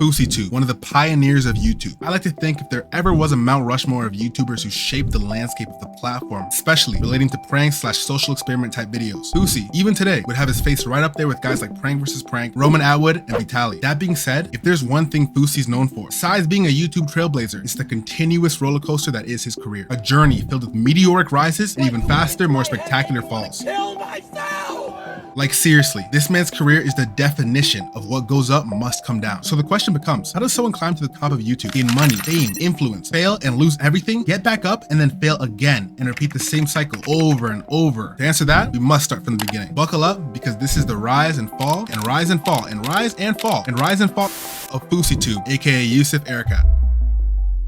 FouseyTube, one of the pioneers of YouTube. I like to think if there ever was a Mount Rushmore of YouTubers who shaped the landscape of the platform, especially relating to prank/social experiment type videos, Fousey, even today, would have his face right up there with guys like Prank vs. Prank, Roman Atwood, and Vitaly. That being said, if there's one thing Fousey's known for, besides being a YouTube trailblazer, it's the continuous roller coaster that is his career. A journey filled with meteoric rises and even faster, more spectacular falls. Like seriously, this man's career is the definition of what goes up must come down. So the question becomes, how does someone climb to the top of YouTube, gain money, fame, influence, fail and lose everything, get back up and then fail again and repeat the same cycle over and over? To answer that, we must start from the beginning. Buckle up, because this is the rise and fall and rise and fall and rise and fall and rise and fall of FouseyTube, aka Fousey Arrested.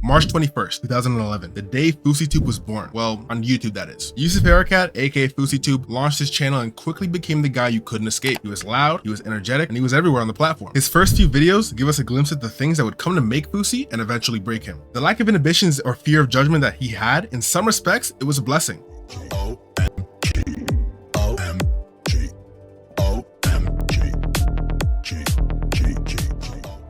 March 21st, 2011, the day FouseyTube was born. Well, on YouTube that is. Fousey Arrested, aka FouseyTube, launched his channel and quickly became the guy you couldn't escape. He was loud, he was energetic, and he was everywhere on the platform. His first few videos give us a glimpse at the things that would come to make Fousey and eventually break him. The lack of inhibitions or fear of judgment that he had, in some respects, it was a blessing.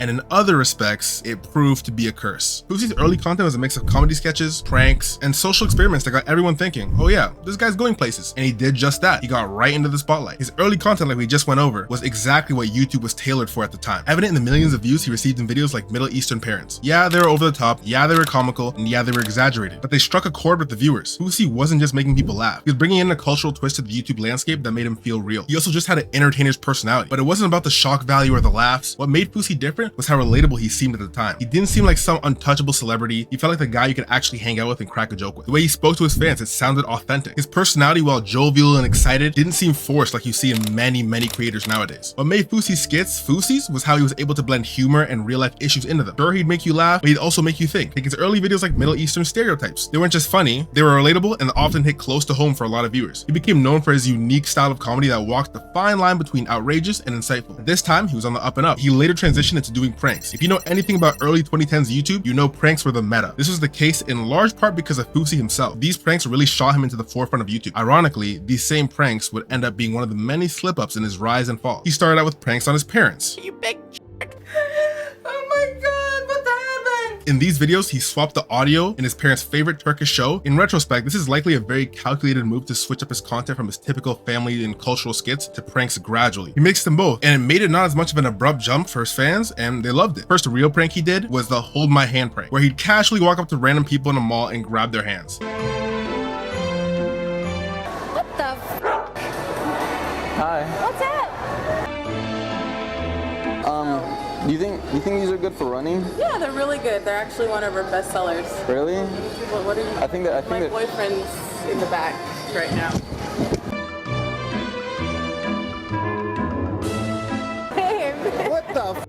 And in other respects, it proved to be a curse. Fousey's early content was a mix of comedy sketches, pranks, and social experiments that got everyone thinking, oh yeah, this guy's going places. And he did just that. He got right into the spotlight. His early content, like we just went over, was exactly what YouTube was tailored for at the time. Evident in the millions of views he received in videos like Middle Eastern Parents. Yeah, they were over the top, yeah, they were comical, and yeah, they were exaggerated, but they struck a chord with the viewers. Fousey wasn't just making people laugh. He was bringing in a cultural twist to the YouTube landscape that made him feel real. He also just had an entertainer's personality, but it wasn't about the shock value or the laughs. What made Fousey different was how relatable he seemed at the time. He didn't seem like some untouchable celebrity. He felt like the guy you could actually hang out with and crack a joke with. The way he spoke to his fans, it sounded authentic. His personality, while jovial and excited, didn't seem forced like you see in many creators nowadays. What made Fousey skits Fousey's was how he was able to blend humor and real life issues into them. Sure, he'd make you laugh, but he'd also make you think. Like his early videos like Middle Eastern Stereotypes. They weren't just funny, they were relatable and often hit close to home for a lot of viewers. He became known for his unique style of comedy that walked the fine line between outrageous and insightful. At this time, he was on the up and up. He later transitioned into doing pranks. If you know anything about early 2010s YouTube, you know pranks were the meta. This was the case in large part because of Fousey himself. These pranks really shot him into the forefront of YouTube. Ironically, these same pranks would end up being one of the many slip-ups in his rise and fall. He started out with pranks on his parents. You big oh my god, what the happened? In these videos, he swapped the audio in his parents' favorite Turkish show. In retrospect, this is likely a very calculated move to switch up his content from his typical family and cultural skits to pranks gradually. He mixed them both, and it made it not as much of an abrupt jump for his fans, and they loved it. First real prank he did was the hold my hand prank, where he'd casually walk up to random people in a mall and grab their hands. What the f? Hi. What's up? Do you think these are good for running? Yeah, they're really good. They're actually one of our best sellers. Really? What are you? I think my boyfriend's in the back right now. What the f?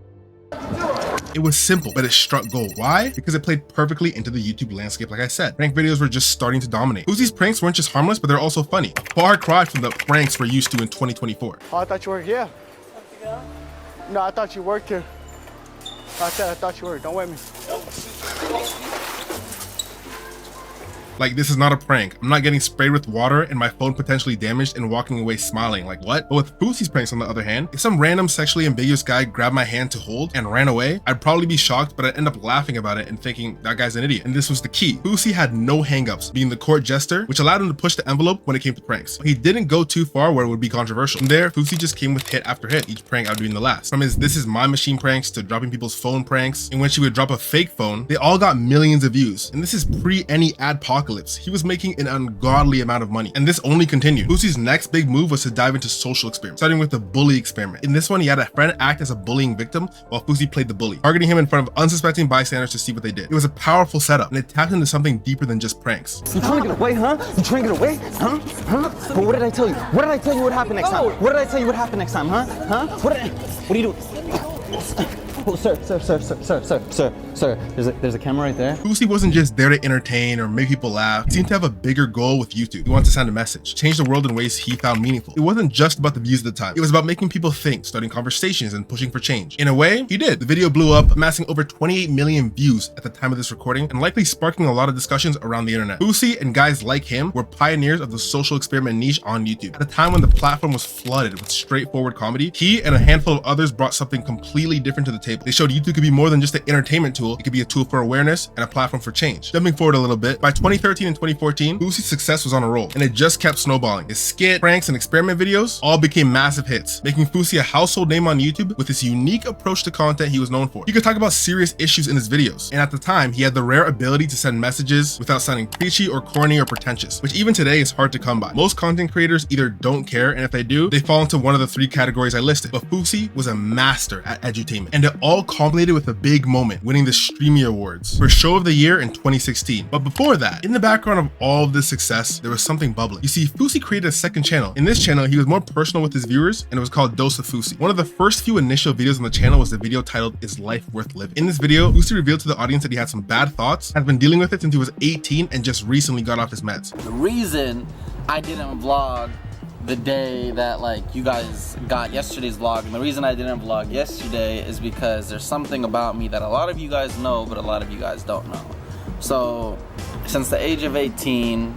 It was simple, but it struck gold. Why? Because it played perfectly into the YouTube landscape. Like I said, prank videos were just starting to dominate. Fousey's pranks weren't just harmless, but they're also funny. A far cry from the pranks we're used to in 2024. Oh, I thought you worked here. No, I thought you worked here. I thought you worked. Don't wait me. Like, this is not a prank. I'm not getting sprayed with water and my phone potentially damaged and walking away smiling. Like, what? But with Fousey's pranks, on the other hand, if some random sexually ambiguous guy grabbed my hand to hold and ran away, I'd probably be shocked, but I'd end up laughing about it and thinking that guy's an idiot. And this was the key. Fousey had no hangups, being the court jester, which allowed him to push the envelope when it came to pranks. He didn't go too far where it would be controversial. From there, Fousey just came with hit after hit, each prank outdoing the last. From his "This is my machine" pranks to dropping people's phone pranks, in which he would drop a fake phone, they all got millions of views. And this is pre any adpocalypse. He was making an ungodly amount of money, and this only continued. Fousey's next big move was to dive into social experiments, starting with the bully experiment. In this one, he had a friend act as a bullying victim while Fousey played the bully, targeting him in front of unsuspecting bystanders to see what they did. It was a powerful setup, and it tapped into something deeper than just pranks. You trying to get away, huh? You trying to get away, huh? But what did I tell you? What did I tell you would happen next time? What did I tell you would happen next time, huh? What are you doing? Oh, sir, there's a camera right there. Fousey wasn't just there to entertain or make people laugh. He seemed to have a bigger goal with YouTube. He wanted to send a message, change the world in ways he found meaningful. It wasn't just about the views at the time. It was about making people think, starting conversations, and pushing for change. In a way, he did. The video blew up, amassing over 28 million views at the time of this recording, and likely sparking a lot of discussions around the internet. Fousey and guys like him were pioneers of the social experiment niche on YouTube. At a time when the platform was flooded with straightforward comedy, he and a handful of others brought something completely different to the table. table. They showed YouTube could be more than just an entertainment tool. It could be a tool for awareness and a platform for change. Jumping forward a little bit, by 2013 and 2014, Fousey's success was on a roll, and it just kept snowballing. His skit, pranks, and experiment videos all became massive hits, making Fousey a household name on YouTube with this unique approach to content he was known for. He could talk about serious issues in his videos, and at the time, he had the rare ability to send messages without sounding preachy or corny or pretentious, which even today is hard to come by. Most content creators either don't care, and if they do, they fall into one of the three categories I listed. But Fousey was a master at edutainment, and it all culminated with a big moment, winning the Streamy Awards for Show of the Year in 2016. But before that, in the background of all of this success, there was something bubbling. You see, Fousey created a second channel. In this channel, he was more personal with his viewers, and it was called Dose of Fousey. One of the first few initial videos on the channel was the video titled Is Life Worth Living? In this video, Fousey revealed to the audience that he had some bad thoughts, had been dealing with it since he was 18, and just recently got off his meds. The reason I didn't vlog the day that like you guys got yesterday's vlog, and the reason I didn't vlog yesterday is because there's something about me that a lot of you guys know, but a lot of you guys don't know. So since the age of 18,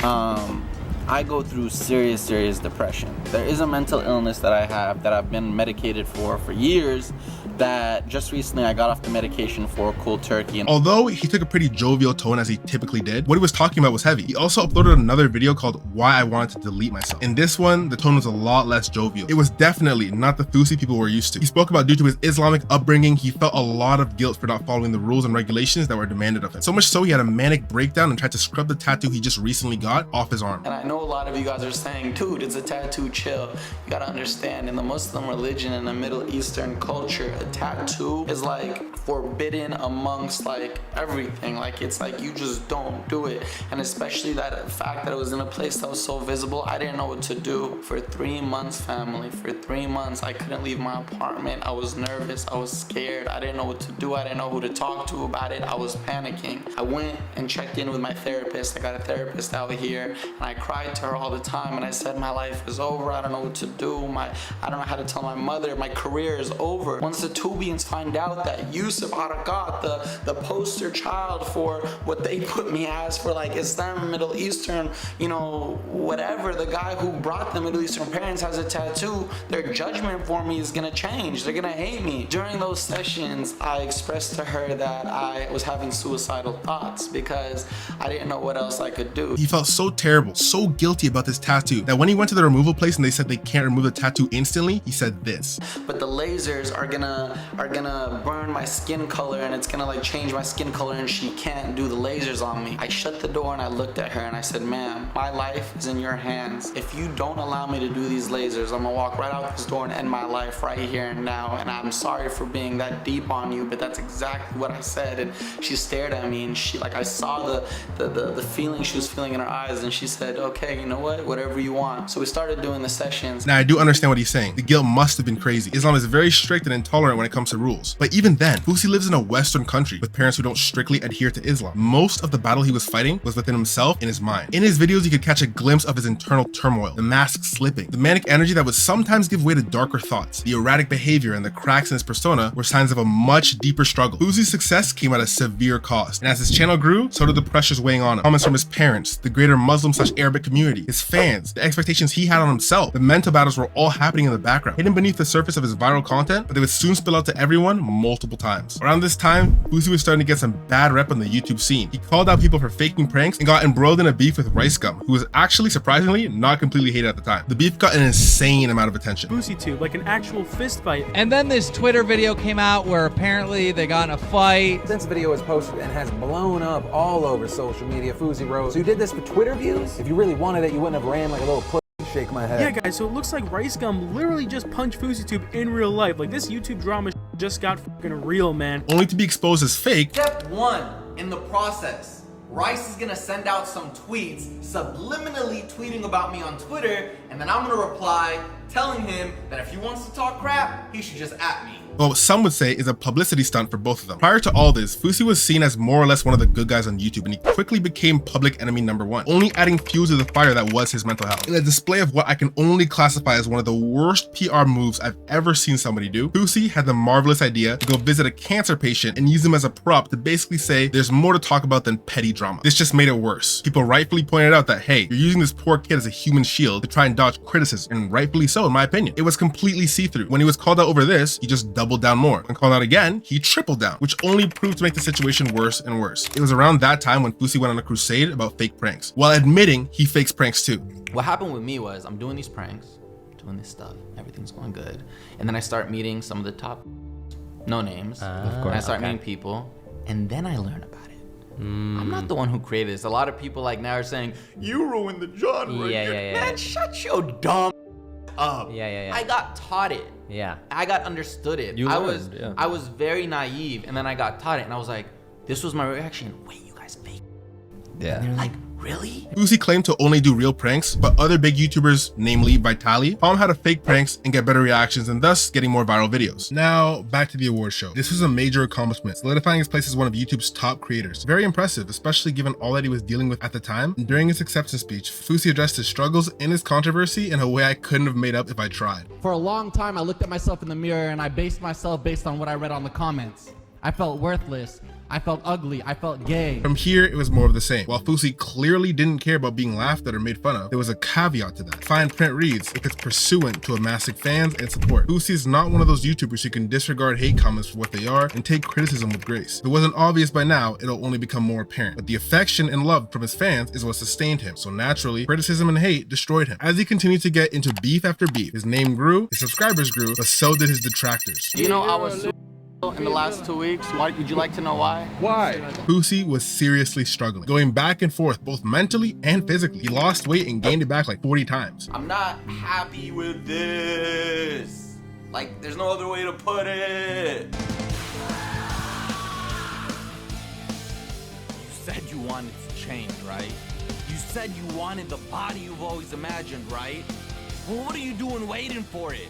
I go through serious depression. There is a mental illness that I have that I've been medicated for years, that just recently I got off the medication for cold turkey. And although he took a pretty jovial tone as he typically did, what he was talking about was heavy. He also uploaded another video called Why I Wanted to Delete Myself. In this one, the tone was a lot less jovial. It was definitely not the Fousey people were used to. He spoke about due to his Islamic upbringing, he felt a lot of guilt for not following the rules and regulations that were demanded of him. So much so he had a manic breakdown and tried to scrub the tattoo he just recently got off his arm. And I know a lot of you guys are saying, dude, it's a tattoo, chill. You gotta understand, in the Muslim religion and the Middle Eastern culture, a tattoo is like forbidden amongst like everything. Like it's like you just don't do it. And especially that fact that it was in a place that was so visible, I didn't know what to do. For 3 months, family, for 3 months, I couldn't leave my apartment. I was nervous, I was scared, I didn't know what to do, I didn't know who to talk to about it, I was panicking. I went and checked in with my therapist. I got a therapist out here, and I cried to her all the time, and I said my life is over, I don't know what to do, I don't know how to tell my mother, my career is over. Once the Tubians find out that Yusuf Arakat, the poster child for what they put me as for like Islam, Middle Eastern, you know, whatever, the guy who brought the Middle Eastern parents has a tattoo, their judgment for me is gonna change. They're gonna hate me. During those sessions, I expressed to her that I was having suicidal thoughts because I didn't know what else I could do. He felt so terrible, so guilty about this tattoo that when he went to the removal place and they said they can't remove the tattoo instantly, he said this. But the lasers are gonna burn my skin color, and it's gonna like change my skin color, and she can't do the lasers on me. I shut the door and I looked at her and I said, ma'am, my life is in your hands. If you don't allow me to do these lasers, I'm gonna walk right out this door and end my life right here and now. And I'm sorry for being that deep on you, but that's exactly what I said. And she stared at me, and she, like, I saw the feeling she was feeling in her eyes, and she said, okay, you know what, whatever you want. So we started doing the sessions. Now I do understand what he's saying. The guilt must have been crazy. Islam is very strict and intolerant when it comes to rules. But even then, Fousey lives in a Western country with parents who don't strictly adhere to Islam. Most of the battle he was fighting was within himself and his mind. In his videos, you could catch a glimpse of his internal turmoil, the mask slipping, the manic energy that would sometimes give way to darker thoughts. The erratic behavior and the cracks in his persona were signs of a much deeper struggle. Fousey's success came at a severe cost, and as his channel grew, so did the pressures weighing on him. Comments from his parents, the greater Muslim/Arabic community, his fans, the expectations he had on himself. The mental battles were all happening in the background, hidden beneath the surface of his viral content, but they would soon spill out to everyone multiple times. Around this time, Fousey was starting to get some bad rep on the YouTube scene. He called out people for faking pranks and got embroiled in a beef with Rice Gum, who was actually surprisingly not completely hated at the time. The beef got an insane amount of attention. FouseyTube, like an actual fist fight. And then this Twitter video came out where apparently they got in a fight. Since the video was posted and has blown up all over social media, Fousey wrote, so you did this for Twitter views? If you really wanted it, you wouldn't have ran like a little pussy. Shake my head. Yeah, guys, so it looks like Rice Gum literally just punched FouseyTube in real life. Like, this YouTube drama just got fucking real, man. Only to be exposed as fake. Step 1 in the process. Rice is gonna send out some tweets, subliminally tweeting about me on Twitter, and then I'm gonna reply telling him that if he wants to talk crap, he should just at me. Well, what some would say is a publicity stunt for both of them. Prior to all this, Fousey was seen as more or less one of the good guys on YouTube, and he quickly became public enemy #1, only adding fuel to the fire that was his mental health. In a display of what I can only classify as one of the worst PR moves I've ever seen somebody do, Fousey had the marvelous idea to go visit a cancer patient and use him as a prop to basically say there's more to talk about than petty drama. This just made it worse. People rightfully pointed out that, hey, you're using this poor kid as a human shield to try and dodge criticism, and rightfully so in my opinion. It was completely see-through. When he was called out over this, he just doubled down more. When called out again, he tripled down, which only proved to make the situation worse and worse. It was around that time when Fousey went on a crusade about fake pranks, while admitting he fakes pranks too. What happened with me was I'm doing these pranks, doing this stuff, everything's going good. And then I start meeting some of the top, no names. Of course. And I start meeting people, and then I learn about it. I'm not the one who created this. A lot of people like now are saying, you ruined the genre. Man, shut your dumb up. I got taught it. I got understood it. I was very naive, and then I got taught it, and I was like, this was my reaction. Wait, you guys fake? And they're like, really? Fousey claimed to only do real pranks, but other big YouTubers, namely Vitali, taught him how to fake pranks and get better reactions, and thus getting more viral videos. Now, back to the award show. This was a major accomplishment, solidifying his place as one of YouTube's top creators. Very impressive, especially given all that he was dealing with at the time. And during his acceptance speech, Fousey addressed his struggles and his controversy in a way I couldn't have made up if I tried. For a long time, I looked at myself in the mirror and I based myself based on what I read on the comments. I felt worthless. I felt ugly. I felt gay. From here, it was more of the same. While Fousey clearly didn't care about being laughed at or made fun of, there was a caveat to that. Fine print reads, if it's pursuant to amassing fans and support. Fousey is not one of those YouTubers who can disregard hate comments for what they are and take criticism with grace. If it wasn't obvious by now, it'll only become more apparent. But the affection and love from his fans is what sustained him. So naturally, criticism and hate destroyed him. As he continued to get into beef after beef, his name grew, his subscribers grew, but so did his detractors. You know, I was in the last 2 weeks. Why would you like to know why? Why? Fousey was seriously struggling, going back and forth both mentally and physically. He lost weight and gained it back like 40 times. I'm not happy with this. Like, there's no other way to put it. You said you wanted to change, right? You said you wanted the body you've always imagined, right? Well, what are you doing waiting for it?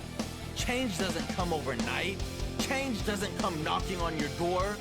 Change doesn't come overnight. Change doesn't come knocking on your door.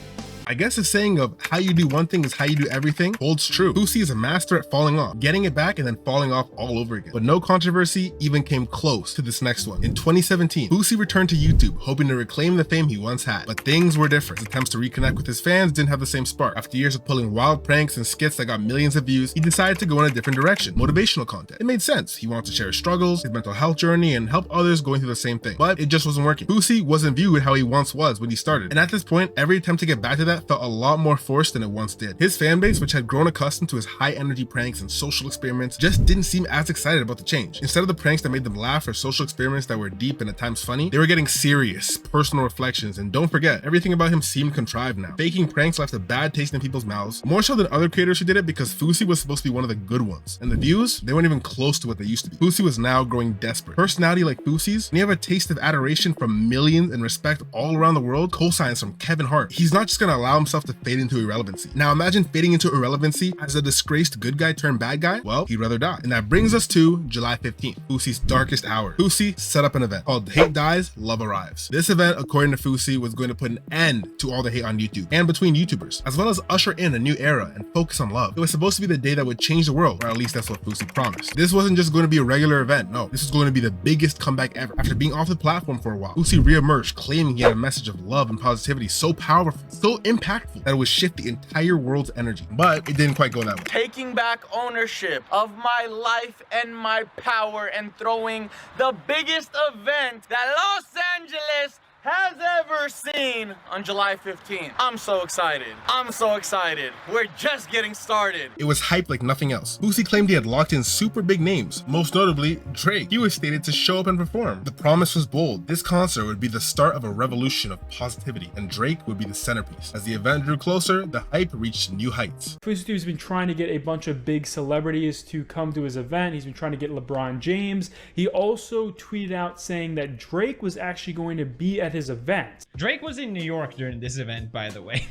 I guess the saying of how you do one thing is how you do everything holds true. Fousey is a master at falling off, getting it back, and then falling off all over again. But no controversy even came close to this next one. In 2017, Fousey returned to YouTube, hoping to reclaim the fame he once had. But things were different. His attempts to reconnect with his fans didn't have the same spark. After years of pulling wild pranks and skits that got millions of views, he decided to go in a different direction, motivational content. It made sense. He wanted to share his struggles, his mental health journey, and help others going through the same thing. But it just wasn't working. Fousey wasn't viewed how he once was when he started. And at this point, every attempt to get back to that felt a lot more forced than it once did. His fan base, which had grown accustomed to his high energy pranks and social experiments, just didn't seem as excited about the change. Instead of the pranks that made them laugh or social experiments that were deep and at times funny, they were getting serious, personal reflections. And don't forget, everything about him seemed contrived now. Faking pranks left a bad taste in people's mouths, more so than other creators who did it, because Fousey was supposed to be one of the good ones. And the views, they weren't even close to what they used to be. Fousey was now growing desperate. Personality like Fousey's, and you have a taste of adoration from millions and respect all around the world, cosigns from Kevin Hart. He's not just gonna allow himself to fade into irrelevancy. Now imagine fading into irrelevancy as a disgraced good guy turned bad guy. Well, he'd rather die. And that brings us to July 15th, Fousey's darkest hour. Fousey set up an event called Hate Dies, Love Arrives. This event, according to Fousey, was going to put an end to all the hate on YouTube and between YouTubers, as well as usher in a new era and focus on love. It was supposed to be the day that would change the world, or at least that's what Fousey promised. This wasn't just going to be a regular event. No, this was going to be the biggest comeback ever. After being off the platform for a while, Fousey reemerged, claiming he had a message of love and positivity so powerful, so impactful, that it would shift the entire world's energy. But it didn't quite go that way. Taking back ownership of my life and my power and throwing the biggest event that Los Angeles has ever seen on July 15th. I'm so excited. I'm so excited. We're just getting started. It was hyped like nothing else. Fousey claimed he had locked in super big names, most notably Drake. He was stated to show up and perform. The promise was bold. This concert would be the start of a revolution of positivity, and Drake would be the centerpiece. As the event drew closer, the hype reached new heights. Fousey has been trying to get a bunch of big celebrities to come to his event. He's been trying to get LeBron James. He also tweeted out saying that Drake was actually going to be at his event. Drake was in New York during this event, by the way.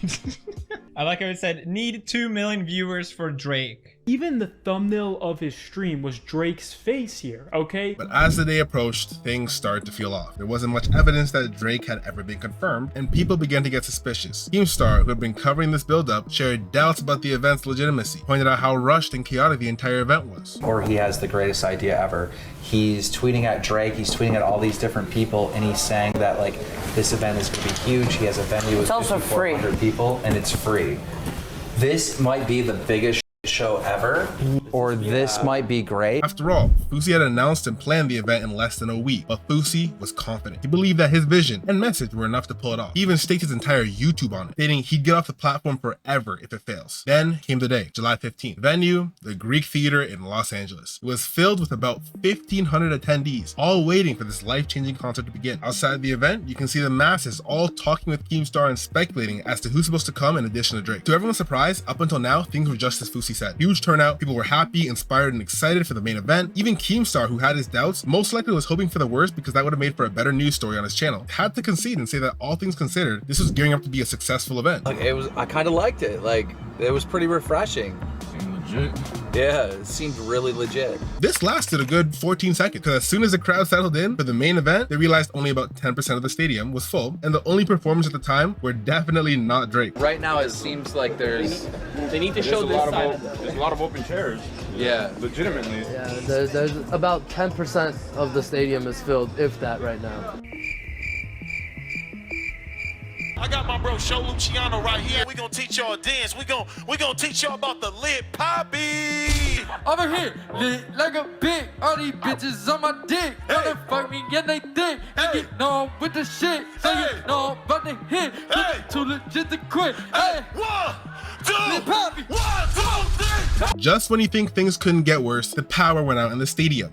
I like how it said, need 2 million viewers for Drake. Even the thumbnail of his stream was Drake's face here, okay? But as the day approached, things started to feel off. There wasn't much evidence that Drake had ever been confirmed, and people began to get suspicious. Keemstar, who had been covering this build-up, shared doubts about the event's legitimacy, pointed out how rushed and chaotic the entire event was. Or he has the greatest idea ever. He's tweeting at Drake, he's tweeting at all these different people, and he's saying that like this event is going to be huge. He has a venue with 5,400 people, and it's free. This might be the biggest show ever, or this might be great. After all, Fousey had announced and planned the event in less than a week, but Fousey was confident. He believed that his vision and message were enough to pull it off. He even staked his entire YouTube on it, stating he'd get off the platform forever if it fails. Then came the day, July 15th. Venue, the Greek Theater in Los Angeles. It was filled with about 1,500 attendees, all waiting for this life-changing concert to begin. Outside the event, you can see the masses all talking with Keemstar and speculating as to who's supposed to come in addition to Drake. To everyone's surprise, up until now, things were just as Fousey said. Huge turnout, people were happy, inspired, and excited for the main event. Even Keemstar, who had his doubts, most likely was hoping for the worst because that would have made for a better news story on his channel, had to concede and say that all things considered, this was gearing up to be a successful event. Like I kind of liked it. Like it was pretty refreshing. Legit. Yeah, it seemed really legit. This lasted a good 14 seconds because as soon as the crowd settled in for the main event, they realized only about 10% of the stadium was full, and the only performers at the time were definitely not Drake. Right now, it seems like they need to show this side. There's a lot of open chairs. Yeah, legitimately. Yeah, there's about 10% of the stadium is filled, if that, right now. I got my bro Show Luciano right here. We gonna teach y'all dance. We gonna teach y'all about the lit poppy. Over here, lit like a pig. All these bitches on my dick. Wanna fuck me and they think. Hey. Get on with the shit. Say you know about the hit. Hey. Too legit to quit. Hey. 1, 2, 1, 2, 3. Just when you think things couldn't get worse, the power went out in the stadium.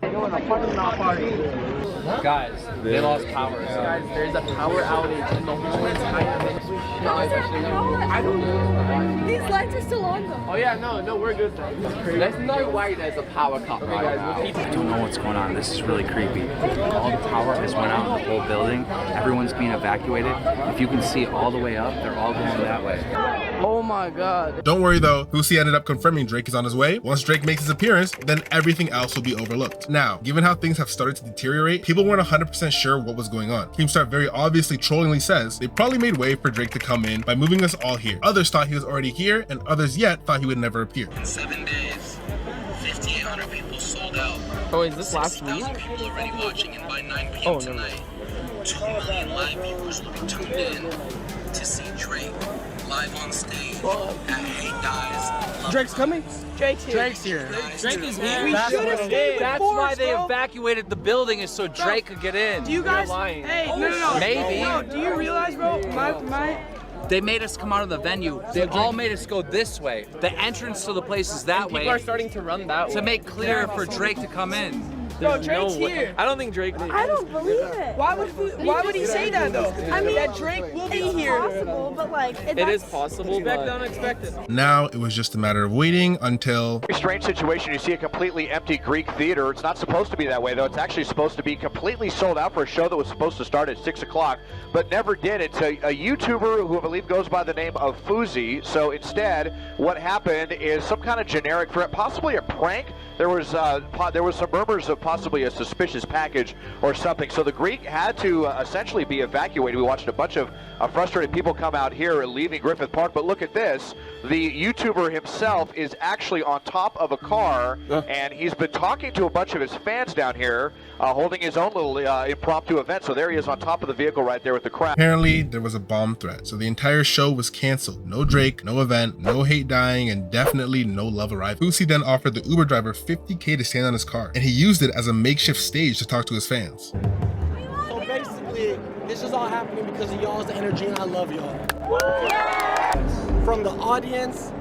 Guys, they lost power. Guys, there's a power outage in the whole entire thing. I don't know. These lights are still on though. Oh yeah, no, we're good. There's no way there's a power cut right now. I don't know what's going on. This is really creepy. All the power has went out in the whole building. Everyone's being evacuated. If you can see all the way up, they're all going that way. Oh my god. Don't worry though, Fousey ended up confirming Drake is on his way. Once Drake makes his appearance, then everything else will be overlooked. Now, given how things have started to deteriorate, people weren't 100% sure what was going on. Keemstar very obviously trollingly says they probably made way for Drake to come in by moving us all here. Others thought he was already here, and others yet thought he would never appear. In 7 days, 5,800 people sold out. Oh, is this last week? 60,000 people already watching, and by 9 p.m. tonight, 2 million live viewers will be tuned in to see Drake live on stage at Hate Dies. Drake's coming? Drake's here. Drake's here. Drake is here. That's why they evacuated the building, is so Drake could get in. Do you guys? lying. Hey, no. Maybe. No, do you realize, bro? My. They made us come out of the venue. They all made us go this way. The entrance to the place is that way. People are starting to run that way. To make clear for Drake to come in. Bro, Drake's here. I don't think Drake. I don't believe it. Why would he say that though? I mean, that Drake will be here. It's possible, but like It is possible. Expect unexpected. Now, it was just a matter of waiting until... Very strange situation. You see a completely empty Greek theater. It's not supposed to be that way, though. It's actually supposed to be completely sold out for a show that was supposed to start at 6 o'clock, but never did. It's a YouTuber who I believe goes by the name of Fousey. So instead, what happened is some kind of generic threat, possibly a prank. There was some murmurs of possibly a suspicious package or something. So the Greek had to essentially be evacuated. We watched a bunch of frustrated people come out here leaving Griffith Park. But look at this. The YouTuber himself is actually on top of a car, and he's been talking to a bunch of his fans down here, holding his own little impromptu event. So there he is on top of the vehicle right there with the crowd. Apparently, there was a bomb threat, so the entire show was canceled. No Drake, no event, no hate dying, and definitely no love arriving. Fousey then offered the Uber driver $50K to stand on his car, and he used it as a makeshift stage to talk to his fans. So basically, this is all happening because of y'all's energy, and I love y'all. From the audience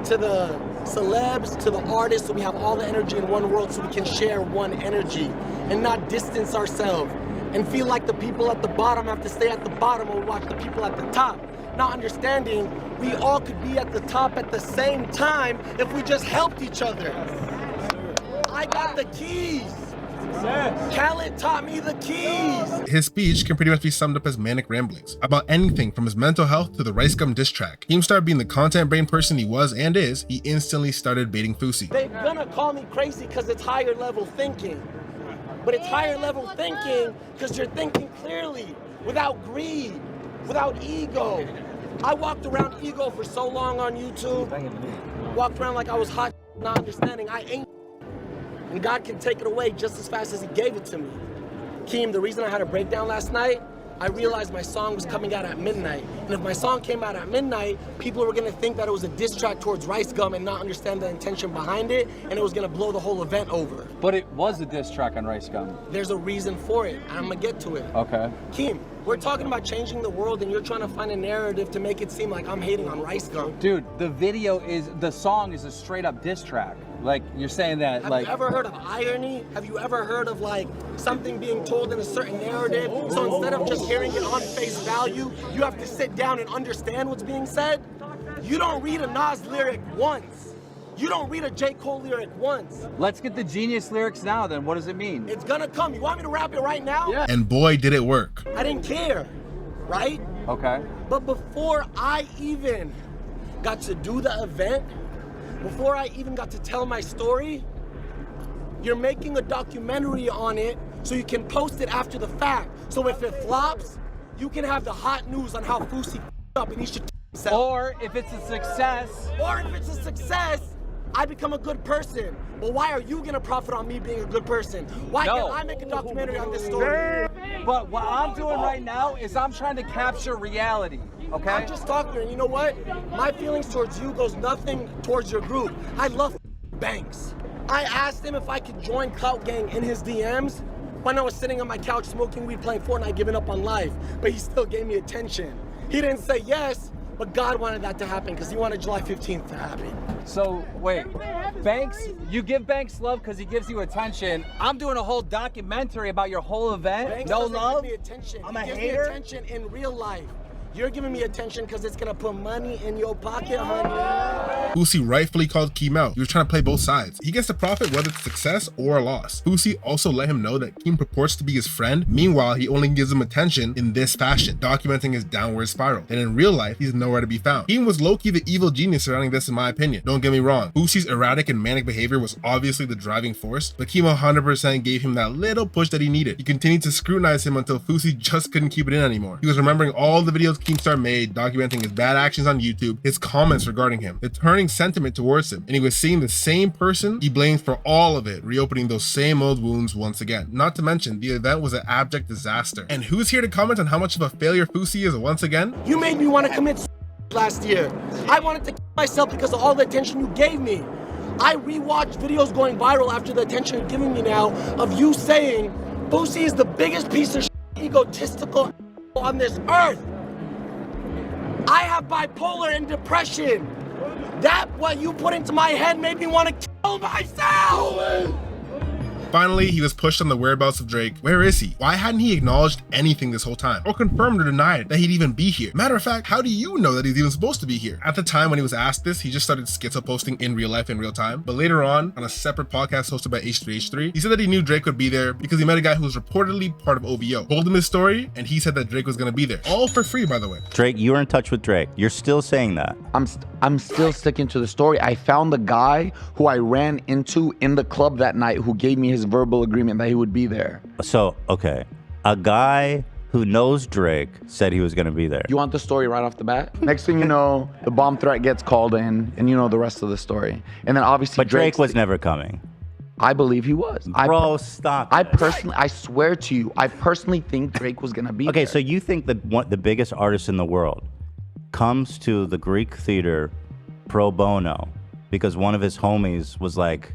to the celebs to the artists, so we have all the energy in one world so we can share one energy and not distance ourselves and feel like the people at the bottom have to stay at the bottom or watch the people at the top. Not understanding we all could be at the top at the same time if we just helped each other. I got the keys. Khaled taught me the keys. His speech can pretty much be summed up as manic ramblings about anything from his mental health to the Rice Gum diss track. Keemstar, being the content brain person he was and is, he instantly started baiting Fousey. They're gonna call me crazy because it's higher level thinking. But it's higher level thinking because you're thinking clearly, without greed, without ego. I walked around ego for so long on YouTube. Walked around like I was hot, not understanding I ain't. And God can take it away just as fast as he gave it to me. Keem, the reason I had a breakdown last night I realized my song was coming out at midnight. And if my song came out at midnight, people were gonna think that it was a diss track towards Rice Gum and not understand the intention behind it, and it was gonna blow the whole event over. But it was a diss track on Rice Gum. There's a reason for it, and I'm gonna get to it. Okay. Keem, we're talking about changing the world, and you're trying to find a narrative to make it seem like I'm hating on Rice Gum. Dude, the song is a straight up diss track. Like, you're saying that, Have you ever heard of irony? Have you ever heard of like something being told in a certain narrative? So instead of just hearing it on face value, you have to sit down and understand what's being said? You don't read a Nas lyric once. You don't read a J. Cole lyric once. Let's get the genius lyrics now then. What does it mean? It's gonna come. You want me to rap it right now? Yeah. And boy, did it work. I didn't care, right? Okay. But before I even got to do the event, before I even got to tell my story, you're making a documentary on it so you can post it after the fact. So if it flops, you can have the hot news on how Fousey up and he should himself. Or if it's a success. Or if it's a success, I become a good person. But why are you gonna profit on me being a good person? Why can't I make a documentary on this story? But what I'm doing right now is I'm trying to capture reality, okay? I'm just talking, and you know what? My feelings towards you goes nothing towards your group. I love Banks. I asked him if I could join Clout Gang in his DMs when I was sitting on my couch smoking weed, playing Fortnite, giving up on life. But he still gave me attention. He didn't say yes, but God wanted that to happen because he wanted July 15th to happen. So, wait, Banks, you give Banks love because he gives you attention. I'm doing a whole documentary about your whole event. Banks no doesn't love? give me attention. I'm he a gives hater? me attention in real life. You're giving me attention because it's gonna put money in your pocket, honey. Fousey rightfully called Keem out. He was trying to play both sides. He gets the profit whether it's success or a loss. Fousey also let him know that Keem purports to be his friend. Meanwhile, he only gives him attention in this fashion, documenting his downward spiral. And in real life, he's nowhere to be found. Keem was low-key the evil genius surrounding this in my opinion. Don't get me wrong. Fousey's erratic and manic behavior was obviously the driving force, but Keem 100% gave him that little push that he needed. He continued to scrutinize him until Fousey just couldn't keep it in anymore. He was remembering all the videos Keemstar made, documenting his bad actions on YouTube, his comments regarding him, the turning sentiment towards him, and he was seeing the same person he blamed for all of it, reopening those same old wounds once again. Not to mention, the event was an abject disaster. And who's here to comment on how much of a failure Fousey is once again? You made me want to commit last year. I wanted to kill myself because of all the attention you gave me. I rewatched videos going viral after the attention you're giving me now of you saying Fousey is the biggest piece of egotistical on this earth. I have bipolar and depression. That what you put into my head made me want to kill myself. Finally, he was pushed on the whereabouts of Drake. Where is he? Why hadn't he acknowledged anything this whole time? Or confirmed or denied that he'd even be here? Matter of fact, how do you know that he's even supposed to be here? At the time when he was asked this, he just started schizo posting in real life in real time. But later on a separate podcast hosted by H3H3, he said that he knew Drake would be there because he met a guy who was reportedly part of OVO. Told him his story, and he said that Drake was gonna be there. All for free, by the way. Drake, you were in touch with Drake. You're still saying that. I'm still sticking to the story. I found the guy who I ran into in the club that night who gave me his verbal agreement that he would be there. So, okay. A guy who knows Drake said he was going to be there. You want the story right off the bat? Next thing you know, the bomb threat gets called in, and you know the rest of the story. And then obviously But Drake was never coming. I believe he was. Bro, stop. I swear to you, I personally think Drake was going to be there. Okay, so you think that the biggest artist in the world comes to the Greek theater pro bono because one of his homies was like,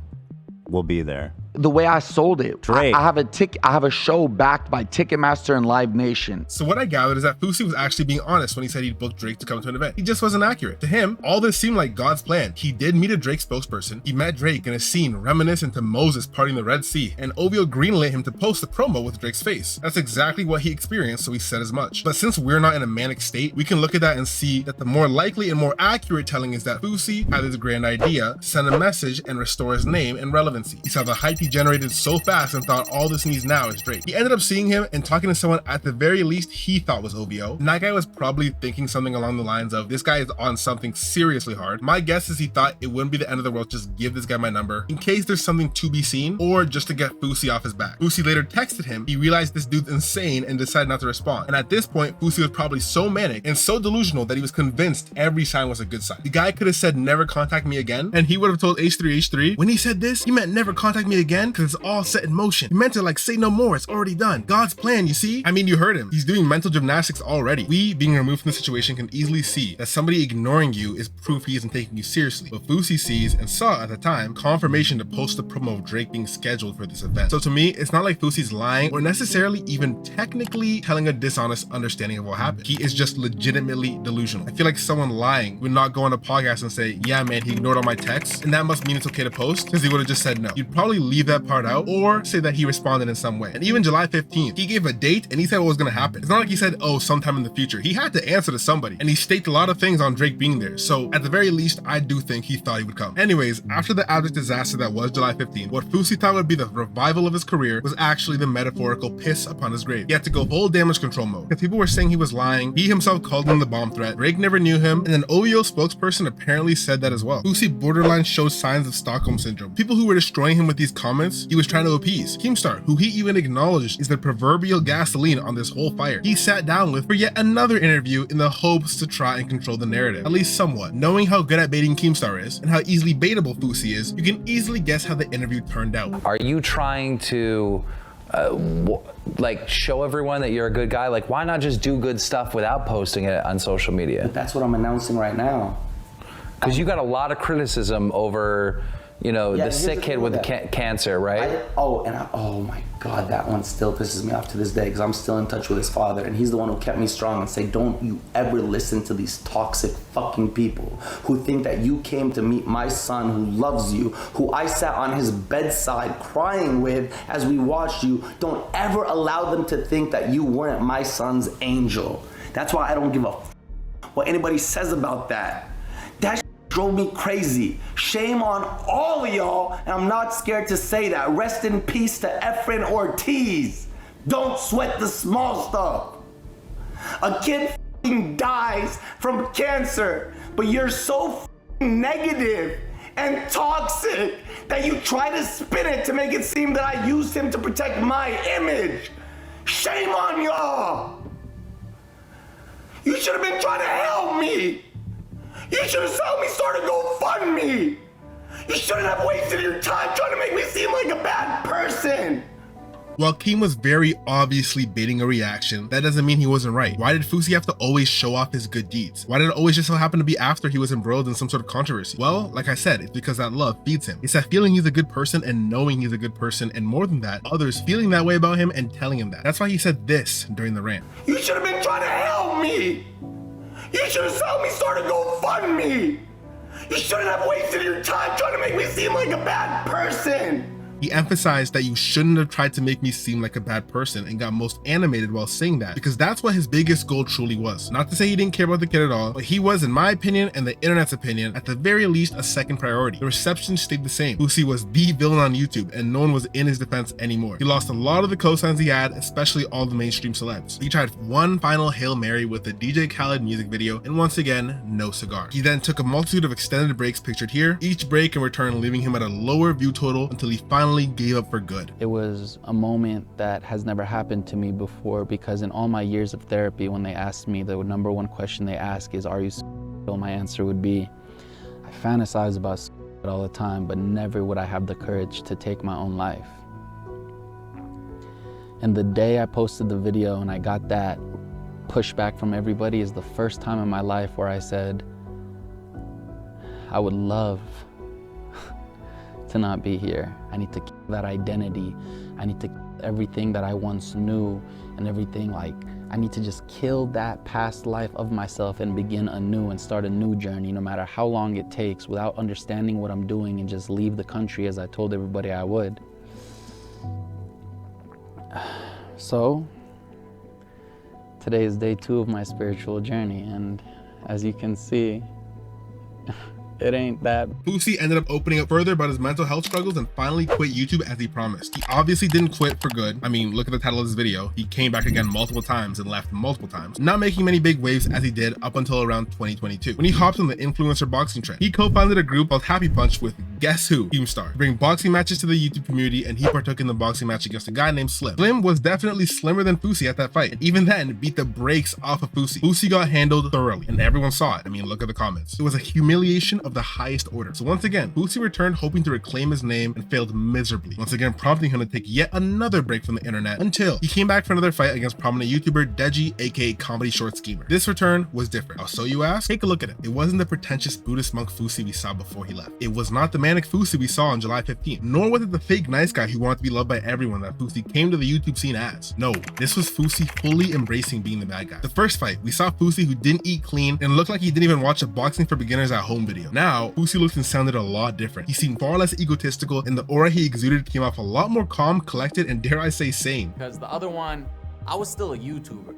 we'll be there. The way I sold it. Drake. I have a show backed by Ticketmaster and Live Nation. So what I gathered is that Fousey was actually being honest when he said he'd booked Drake to come to an event. He just wasn't accurate. To him, all this seemed like God's plan. He did meet a Drake spokesperson. He met Drake in a scene reminiscent to Moses parting the Red Sea, and OVO greenlit him to post the promo with Drake's face. That's exactly what he experienced, so he said as much. But since we're not in a manic state, we can look at that and see that the more likely and more accurate telling is that Fousey had this grand idea to send a message and restore his name and relevancy. He saw the hype he generated so fast and thought all this needs now is Drake. He ended up seeing him and talking to someone at the very least he thought was OVO. And that guy was probably thinking something along the lines of, this guy is on something seriously hard. My guess is he thought it wouldn't be the end of the world, just give this guy my number in case there's something to be seen, or just to get Fousey off his back. Fousey later texted him. He realized this dude's insane and decided not to respond. And at this point, Fousey was probably so manic and so delusional that he was convinced every sign was a good sign. The guy could have said never contact me again, and he would have told H3H3 when he said this, he meant never contact me again. again? Because it's all set in motion. He meant to like say no more, it's already done. God's plan, you see? I mean, you heard him. He's doing mental gymnastics already. We, being removed from the situation, can easily see that somebody ignoring you is proof he isn't taking you seriously. But Fousey sees and saw at the time confirmation to post the promo of Drake being scheduled for this event. So to me, it's not like Fousey's lying or necessarily even technically telling a dishonest understanding of what happened. He is just legitimately delusional. I feel like someone lying would not go on a podcast and say, yeah man, he ignored all my texts and that must mean it's okay to post, because he would have just said no. You'd probably leave that part out or say that he responded in some way. And even July 15th, he gave a date and he said what was gonna happen. It's not like he said, oh, sometime in the future. He had to answer to somebody and he staked a lot of things on Drake being there. So at the very least, I do think he thought he would come. Anyways, after the abject disaster that was July 15th, what Fousey thought would be the revival of his career was actually the metaphorical piss upon his grave. He had to go full damage control mode because people were saying he was lying. He himself called him the bomb threat. Drake never knew him, and an OVO spokesperson apparently said that as well. Fousey borderline showed signs of Stockholm syndrome. People who were destroying him with these comments, he was trying to appease. Keemstar, who he even acknowledged is the proverbial gasoline on this whole fire, he sat down with for yet another interview in the hopes to try and control the narrative, at least somewhat. Knowing how good at baiting Keemstar is and how easily baitable Fousey is, you can easily guess how the interview turned out. Are you trying to like show everyone that you're a good guy? Like, why not just do good stuff without posting it on social media? But that's what I'm announcing right now. Because you got a lot of criticism over, you know, the sick kid with the cancer, right? Oh my God, that one still pisses me off to this day because I'm still in touch with his father and he's the one who kept me strong and say, don't you ever listen to these toxic fucking people who think that you came to meet my son who loves you, who I sat on his bedside crying with as we watched you. Don't ever allow them to think that you weren't my son's angel. That's why I don't give a what anybody says about that. That drove me crazy. Shame on all of y'all, and I'm not scared to say that. Rest in peace to Efren Ortiz. Don't sweat the small stuff. A kid dies from cancer, but you're so negative and toxic that you try to spin it to make it seem that I used him to protect my image. Shame on y'all. You should have been trying to help me. You should have helped me start a GoFundMe. You shouldn't have wasted your time trying to make me seem like a bad person. While Keem was very obviously baiting a reaction, that doesn't mean he wasn't right. Why did Fousey have to always show off his good deeds? Why did it always just so happen to be after he was embroiled in some sort of controversy? Well, like I said, it's because that love feeds him. It's that feeling he's a good person and knowing he's a good person, and more than that, others feeling that way about him and telling him that. That's why he said this during the rant. You should have been trying to help me. You should have helped me start a GoFundMe. You shouldn't have wasted your time trying to make me seem like a bad person. He emphasized that you shouldn't have tried to make me seem like a bad person and got most animated while saying that, because that's what his biggest goal truly was. Not to say he didn't care about the kid at all, but he was, in my opinion and the internet's opinion, at the very least a second priority. The reception stayed the same. Fousey was the villain on YouTube and no one was in his defense anymore. He lost a lot of the cosigns he had, especially all the mainstream celebs. He tried one final Hail Mary with the DJ Khaled music video, and once again, no cigar. He then took a multitude of extended breaks pictured here, each break in return leaving him at a lower view total until he finally gave up for good. It was a moment that has never happened to me before, because in all my years of therapy, when they asked me, the number one question they ask is, are you suicidal? My answer would be, I fantasize about suicide all the time, but never would I have the courage to take my own life. And the day I posted the video and I got that pushback from everybody is the first time in my life where I said, I would love to not be here. I need to keep that identity. I need to keep everything that I once knew and everything. Like, I need to just kill that past life of myself and begin anew and start a new journey, no matter how long it takes, without understanding what I'm doing, and just leave the country as I told everybody I would. So, today is day 2 of my spiritual journey, and as you can see, it ain't that. Fousey ended up opening up further about his mental health struggles and finally quit YouTube as he promised. He obviously didn't quit for good. I mean, look at the title of this video. He came back again multiple times and left multiple times, not making many big waves as he did up until around 2022, when he hopped on the influencer boxing trend. He co-founded a group called Happy Punch with guess who? Keemstar. Bring boxing matches to the YouTube community, and he partook in the boxing match against a guy named Slim. Slim was definitely slimmer than Fousey at that fight, and even then beat the brakes off of Fousey. Fousey got handled thoroughly, and everyone saw it. I mean, look at the comments. It was a humiliation of the highest order. So once again, Fousey returned hoping to reclaim his name and failed miserably, once again prompting him to take yet another break from the internet until he came back for another fight against prominent YouTuber Deji, aka Comedy Short Schemer. This return was different. How so, you ask? Take a look at it. It wasn't the pretentious Buddhist monk Fousey we saw before he left. It was not the manic Fousey we saw on July 15th, nor was it the fake nice guy who wanted to be loved by everyone that Fousey came to the YouTube scene as. No, this was Fousey fully embracing being the bad guy. The first fight, we saw Fousey who didn't eat clean and looked like he didn't even watch a Boxing for Beginners at Home video. Now, Fousey looked and sounded a lot different. He seemed far less egotistical, and the aura he exuded came off a lot more calm, collected, and dare I say sane. Because the other one, I was still a YouTuber.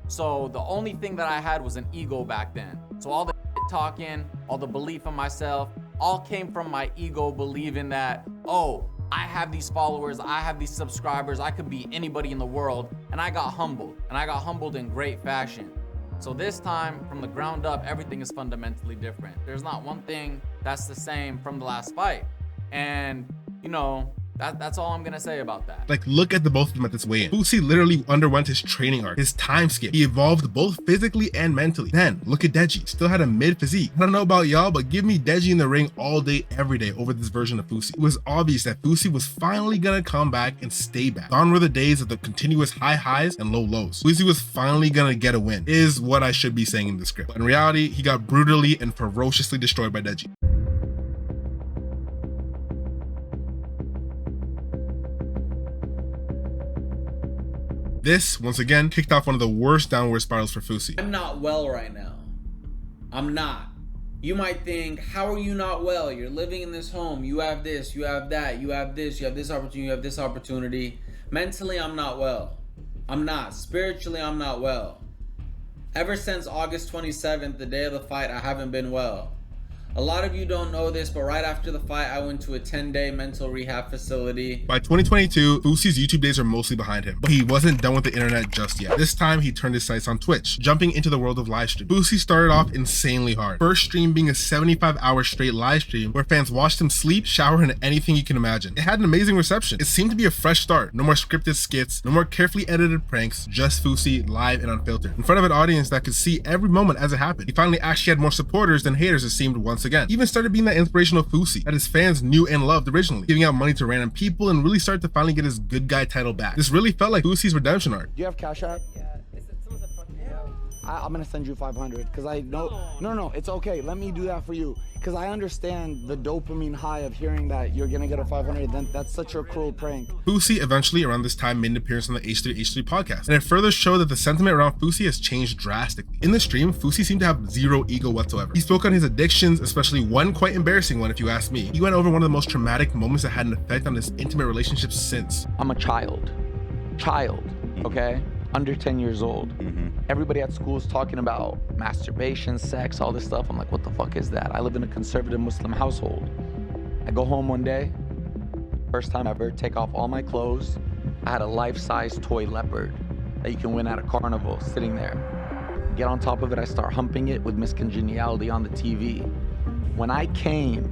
So the only thing that I had was an ego back then. So all the talking, all the belief in myself, all came from my ego believing that, oh, I have these followers, I have these subscribers, I could be anybody in the world, and I got humbled, and I got humbled in great fashion. So this time, from the ground up, everything is fundamentally different. There's not one thing that's the same from the last fight. And, you know, that's all I'm gonna say about that. Like, look at the both of them at this weigh-in. Fousey literally underwent his training arc, his time skip. He evolved both physically and mentally. Then, look at Deji, still had a mid physique. I don't know about y'all, but give me Deji in the ring all day, every day over this version of Fousey. It was obvious that Fousey was finally gonna come back and stay back. Gone were the days of the continuous high highs and low lows. Fousey was finally gonna get a win, is what I should be saying in the script. But in reality, he got brutally and ferociously destroyed by Deji. This, once again, kicked off one of the worst downward spirals for Fousey. I'm not well right now. I'm not. You might think, how are you not well? You're living in this home. You have this, you have that, you have this, you have this opportunity, you have this opportunity. Mentally, I'm not well. I'm not. Spiritually, I'm not well. Ever since August 27th, the day of the fight, I haven't been well. A lot of you don't know this, but right after the fight, I went to a 10-day mental rehab facility. By 2022, Fousey's YouTube days are mostly behind him, but he wasn't done with the internet just yet. This time, he turned his sights on Twitch, jumping into the world of live stream. Fousey started off insanely hard. First stream being a 75-hour straight live stream where fans watched him sleep, shower, and anything you can imagine. It had an amazing reception. It seemed to be a fresh start. No more scripted skits, no more carefully edited pranks, just Fousey live and unfiltered, in front of an audience that could see every moment as it happened. He finally actually had more supporters than haters, it seemed, once again. He even started being that inspirational Fousey that his fans knew and loved originally, giving out money to random people and really started to finally get his good guy title back. This really felt like Fousey's redemption arc. Do you have Cash App? Yeah. I'm gonna send you 500 because I know. No, it's okay. Let me do that for you because I understand the dopamine high of hearing that you're gonna get a 500. Then that's such a cruel prank. Fousey eventually around this time made an appearance on the H3H3 podcast, and it further showed that the sentiment around Fousey has changed drastically. In the stream, Fousey seemed to have zero ego whatsoever. He spoke on his addictions, especially one quite embarrassing one if you ask me. He went over one of the most traumatic moments that had an effect on his intimate relationships since. I'm a child, okay? Under 10 years old. Everybody at school is talking about masturbation, sex, all this stuff. I'm like, what the fuck is that? I live in a conservative Muslim household. I go home one day, first time ever, take off all my clothes. I had a life-size toy leopard that you can win at a carnival sitting there. Get on top of it, I start humping it with Miss Congeniality on the TV. When I came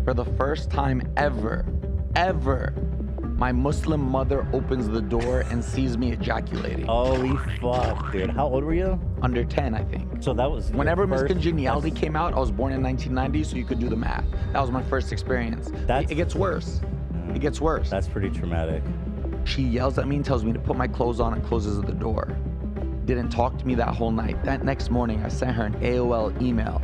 for the first time ever, my Muslim mother opens the door and sees me ejaculating. Holy fuck, dude. How old were you? Under 10, I think. So that was whenever Miss Congeniality came out, I was born in 1990, so you could do the math. That was my first experience. It gets worse. It gets worse. That's pretty traumatic. She yells at me and tells me to put my clothes on and closes the door. Didn't talk to me that whole night. That next morning, I sent her an AOL email